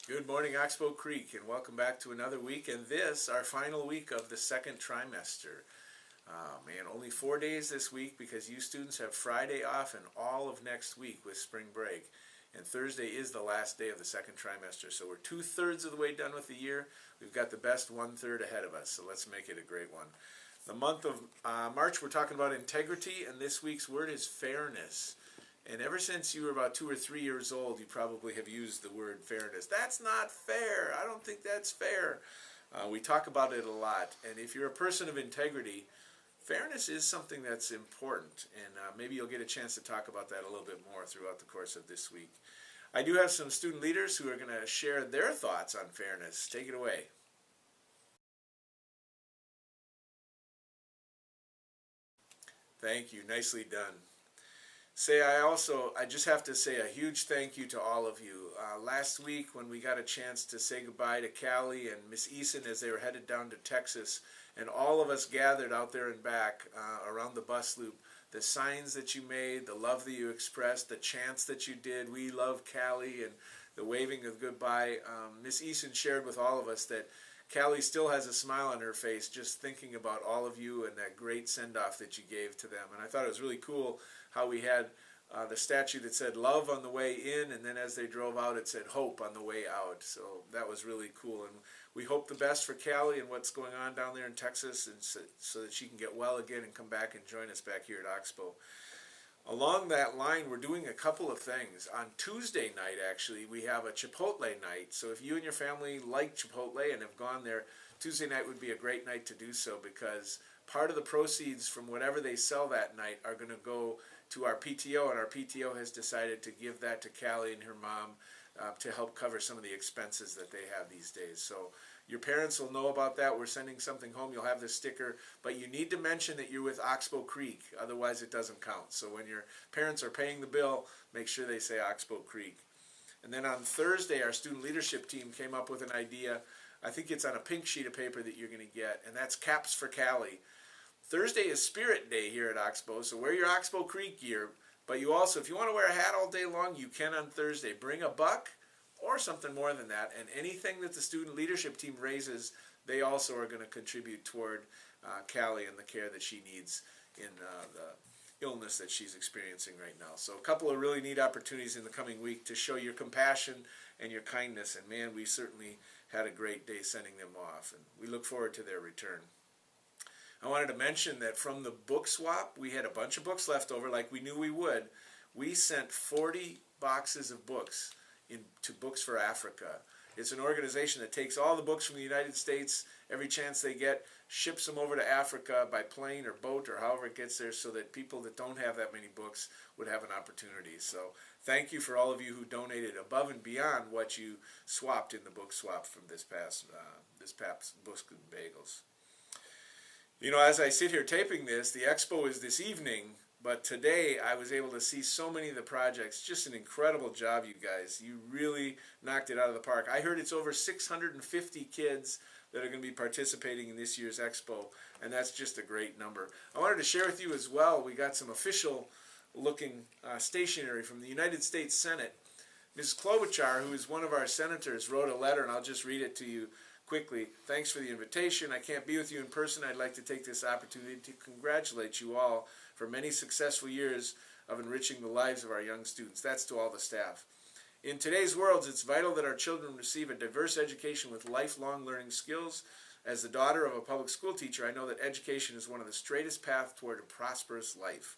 Good morning, Oxbow Creek, and welcome back to another week. And this, our final week of the second trimester. Man, only 4 days this week because you students have Friday off and all of next week with spring break. And Thursday is the last day of the second trimester. So we're 2/3 of the way done with the year. We've got the best 1/3 ahead of us. So let's make it a great one. The month of March, we're talking about integrity, and this week's word is fairness. And ever since you were about 2 or 3 years old, you probably have used the word fairness. That's not fair. I don't think that's fair. We talk about it a lot. And if you're a person of integrity, fairness is something that's important. And maybe you'll get a chance to talk about that a little bit more throughout the course of this week. I do have some student leaders who are going to share their thoughts on fairness. Take it away. Thank you. Nicely done. I just have to say a huge thank you to all of you. Last week when we got a chance to say goodbye to Callie and Miss Eason as they were headed down to Texas, and all of us gathered out there and back around the bus loop, the signs that you made, the love that you expressed, the chants that you did, we love Callie, and the waving of goodbye. Miss Eason shared with all of us that Callie still has a smile on her face just thinking about all of you and that great send-off that you gave to them. And I thought it was really cool how we had the statue that said love on the way in, and then as they drove out it said hope on the way out. So that was really cool, and we hope the best for Callie and what's going on down there in Texas, and so that she can get well again and come back and join us back here at Oxbow. Along that line, we're doing a couple of things. On Tuesday night, actually, we have a Chipotle night. So if you and your family like Chipotle and have gone there, Tuesday night would be a great night to do so, because part of the proceeds from whatever they sell that night are going to go to our PTO, and our PTO has decided to give that to Callie and her mom to help cover some of the expenses that they have these days. So your parents will know about that. We're sending something home. You'll have this sticker, but you need to mention that you're with Oxbow Creek. Otherwise, it doesn't count. So when your parents are paying the bill, make sure they say Oxbow Creek. And then on Thursday, our student leadership team came up with an idea. I think it's on a pink sheet of paper that you're going to get, and that's Caps for Callie. Thursday is Spirit Day here at Oxbow, so wear your Oxbow Creek gear. But you also, if you want to wear a hat all day long, you can on Thursday. Bring a buck or something more than that, and anything that the student leadership team raises, they also are going to contribute toward Callie and the care that she needs in the illness that she's experiencing right now. So a couple of really neat opportunities in the coming week to show your compassion and your kindness, and man, we certainly had a great day sending them off, and we look forward to their return. I wanted to mention that from the book swap, we had a bunch of books left over like we knew we would. We sent 40 boxes of books to Books for Africa. It's an organization that takes all the books from the United States, every chance they get, ships them over to Africa by plane or boat or however it gets there, so that people that don't have that many books would have an opportunity. So thank you for all of you who donated above and beyond what you swapped in the book swap from this past Books and Bagels. You know, as I sit here taping this, the expo is this evening, but today I was able to see so many of the projects. Just an incredible job, you guys. You really knocked it out of the park. I heard it's over 650 kids that are going to be participating in this year's expo, and that's just a great number. I wanted to share with you as well, we got some official looking stationery from the United States Senate. Mrs. Klobuchar, who is one of our senators, wrote a letter, and I'll just read it to you quickly. Thanks for the invitation. I can't be with you in person. I'd like to take this opportunity to congratulate you all for many successful years of enriching the lives of our young students. That's to all the staff. In today's world, it's vital that our children receive a diverse education with lifelong learning skills. As the daughter of a public school teacher, I know that education is one of the straightest paths toward a prosperous life.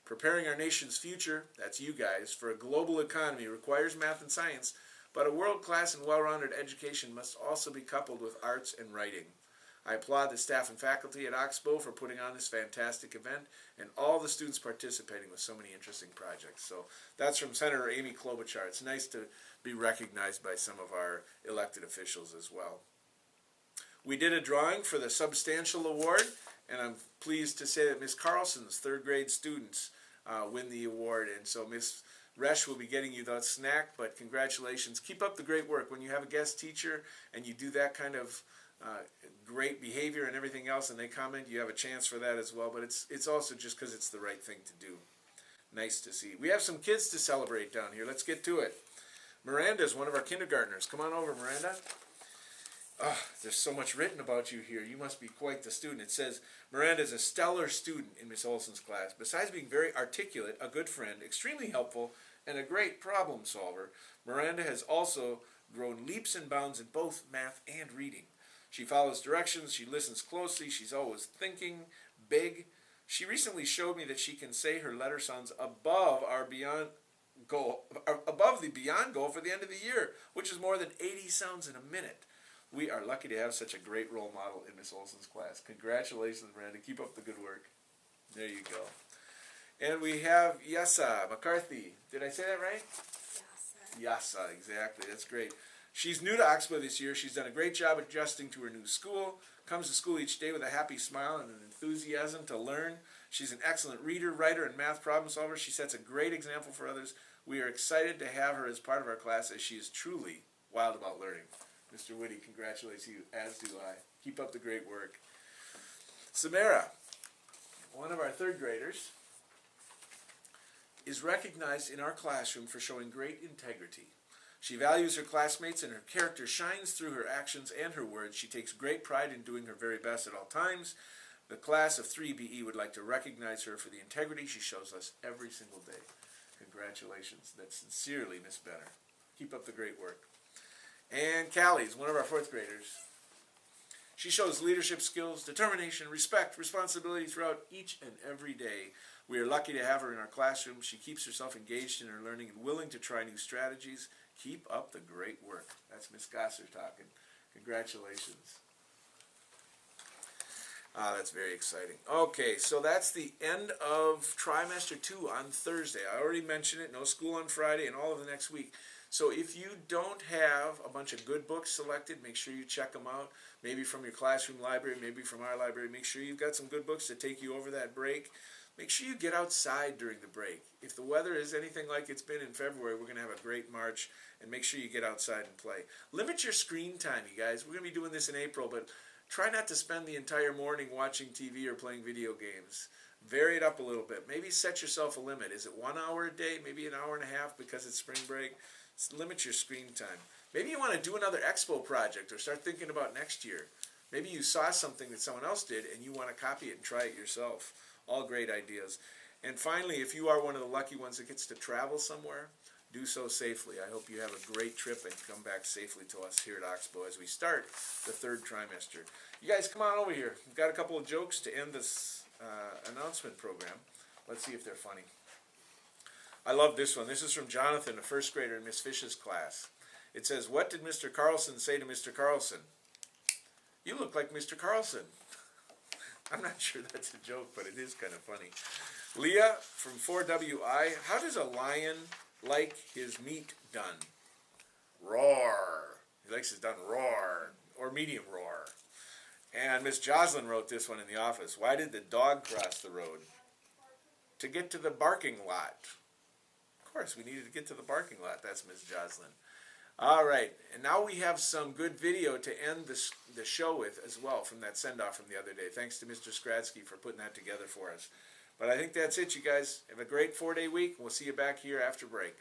Preparing our nation's future, that's you guys, for a global economy requires math and science, but a world-class and well-rounded education must also be coupled with arts and writing. I applaud the staff and faculty at Oxbow for putting on this fantastic event and all the students participating with so many interesting projects. So that's from Senator Amy Klobuchar. It's nice to be recognized by some of our elected officials as well. We did a drawing for the Substantial Award, and I'm pleased to say that Ms. Carlsen's third grade students win the award, and so Ms. Resch will be getting you that snack, but congratulations. Keep up the great work. When you have a guest teacher and you do that kind of great behavior and everything else, and they comment, you have a chance for that as well, but it's also just because it's the right thing to do. Nice to see. We have some kids to celebrate down here. Let's get to it. Miranda is one of our kindergartners. Come on over, Miranda. Oh, there's so much written about you here. You must be quite the student. It says, Miranda is a stellar student in Miss Olson's class. Besides being very articulate, a good friend, extremely helpful, and a great problem solver, Miranda has also grown leaps and bounds in both math and reading. She follows directions, she listens closely, she's always thinking big. She recently showed me that she can say her letter sounds above the beyond goal for the end of the year, which is more than 80 sounds in a minute. We are lucky to have such a great role model in Miss Olson's class. Congratulations, Miranda. Keep up the good work. There you go. And we have Yasa McCarthy. Did I say that right? Yasa, exactly. That's great. She's new to Oxbow this year. She's done a great job adjusting to her new school. Comes to school each day with a happy smile and an enthusiasm to learn. She's an excellent reader, writer, and math problem solver. She sets a great example for others. We are excited to have her as part of our class, as she is truly wild about learning. Mr. Whitty congratulates you, as do I. Keep up the great work. Samara, one of our third graders, is recognized in our classroom for showing great integrity. She values her classmates and her character shines through her actions and her words. She takes great pride in doing her very best at all times. The class of 3BE would like to recognize her for the integrity she shows us every single day. Congratulations. That's sincerely Miss Benner. Keep up the great work. And Callie's one of our fourth graders. She shows leadership skills, determination, respect, responsibility throughout each and every day. We are lucky to have her in our classroom. She keeps herself engaged in her learning and willing to try new strategies. Keep up the great work. That's Miss Gosser talking. Congratulations. That's very exciting. Okay, so that's the end of trimester 2 on Thursday. I already mentioned it. No school on Friday and all of the next week. So if you don't have a bunch of good books selected, make sure you check them out. Maybe from your classroom library, maybe from our library. Make sure you've got some good books to take you over that break. Make sure you get outside during the break. If the weather is anything like it's been in February, we're going to have a great March, and make sure you get outside and play. Limit your screen time, you guys. We're going to be doing this in April, but try not to spend the entire morning watching TV or playing video games. Vary it up a little bit. Maybe set yourself a limit. Is it 1 hour a day? Maybe an hour and a half because it's spring break? Limit your screen time. Maybe you want to do another expo project or start thinking about next year. Maybe you saw something that someone else did and you want to copy it and try it yourself. All great ideas. And finally, if you are one of the lucky ones that gets to travel somewhere, do so safely. I hope you have a great trip and come back safely to us here at Oxbow as we start the third trimester. You guys come on over here. We've got a couple of jokes to end this announcement program. Let's see if they're funny. I love this one. This is from Jonathan, a first grader in Miss Fish's class. It says, "What did Mr. Carlsen say to Mr. Carlsen?" "You look like Mr. Carlsen." I'm not sure that's a joke, but it is kind of funny. Leah from 4WI, "How does a lion like his meat done?" "Roar." He likes it done raw or medium raw. And Miss Jocelyn wrote this one in the office. "Why did the dog cross the road?" "To get to the barking lot." Of course, we needed to get to the parking lot. That's Miss Jocelyn. All right, and now we have some good video to end the show with as well from that send-off from the other day. Thanks to Mr. Skradsky for putting that together for us. But I think that's it, you guys. Have a great 4-day week, and we'll see you back here after break.